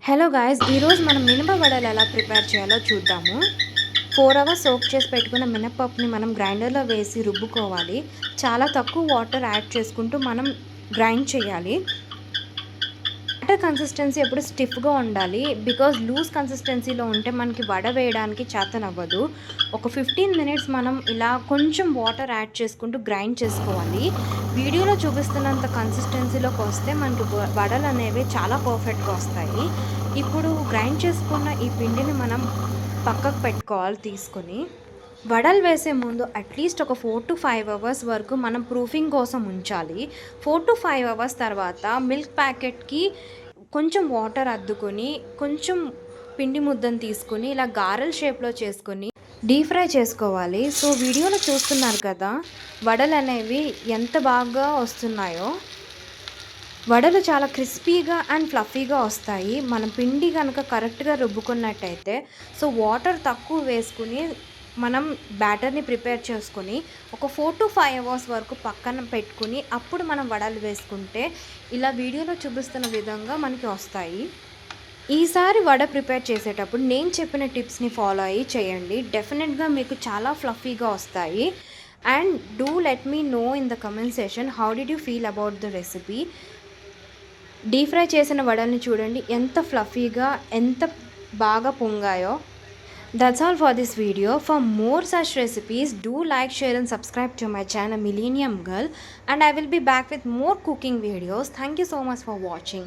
Hello guys, ఈరోజు మనం మినప వడలు ఎలా ప్రిపేర్ చేయాలో చూద్దాము. 4 అవర్స్ సోక్ చేసి పెట్టుకున్న మినపప్పుని మనం గ్రైండర్లో వేసి రుబ్బుకోవాలి. చాలా తక్కువ వాటర్ యాడ్ చేసుకుంటూ మనం గ్రైండ్ చేయాలి. వాటర్ కన్సిస్టెన్సీ ఎప్పుడు స్టిఫ్గా ఉండాలి. బికాజ్ లూజ్ కన్సిస్టెన్సీలో ఉంటే మనకి వడ వేయడానికి చేతనవ్వదు. ఒక 15 మినిట్స్ మనం ఇలా కొంచెం వాటర్ యాడ్ చేసుకుంటూ గ్రైండ్ చేసుకోవాలి. వీడియోలో చూపిస్తున్నంత కన్సిస్టెన్సీలోకి వస్తే మనకి వడలు అనేవి చాలా పర్ఫెక్ట్గా వస్తాయి. ఇప్పుడు గ్రైండ్ చేసుకున్న ఈ పిండిని మనం పక్కకు పెట్టుకోవాలి తీసుకొని. వడలు వేసే ముందు అట్లీస్ట్ ఒక 4-5 అవర్స్ వరకు మనం ప్రూఫింగ్ కోసం ఉంచాలి. 4-5 అవర్స్ తర్వాత మిల్క్ ప్యాకెట్కి కొంచెం వాటర్ అద్దుకొని కొంచెం పిండి ముద్దను తీసుకొని ఇలా గారెల షేప్లో చేసుకొని డీప్ ఫ్రై చేసుకోవాలి. సో వీడియోలో చూస్తున్నారు కదా వడలు అనేవి ఎంత బాగా వస్తున్నాయో. వడలు చాలా క్రిస్పీగా అండ్ ఫ్లఫీగా వస్తాయి మనం పిండి కనుక కరెక్ట్గా రుబ్బుకున్నట్టయితే. సో వాటర్ తక్కువ వేసుకుని మనం బ్యాటర్ని ప్రిపేర్ చేసుకొని ఒక 4-5 అవర్స్ వరకు పక్కన పెట్టుకుని అప్పుడు మనం వడలు వేసుకుంటే ఇలా వీడియోలో చూపిస్తున్న విధంగా మనకి వస్తాయి. ఈసారి వడ ప్రిపేర్ చేసేటప్పుడు నేను చెప్పిన టిప్స్ని ఫాలో అయ్యి చేయండి. డెఫినెట్గా మీకు చాలా ఫ్లఫీగా వస్తాయి. And do let me know in the comment session how did you feel about the recipe. Deep fry చేసిన వడల్ని చూడండి ఎంత ఫ్లఫీగా ఎంత బాగా పొంగాయో. That's all for this video. For more such recipes, do like, share and subscribe to my channel Millennium Girl, and I will be back with more cooking videos. Thank you so much for watching.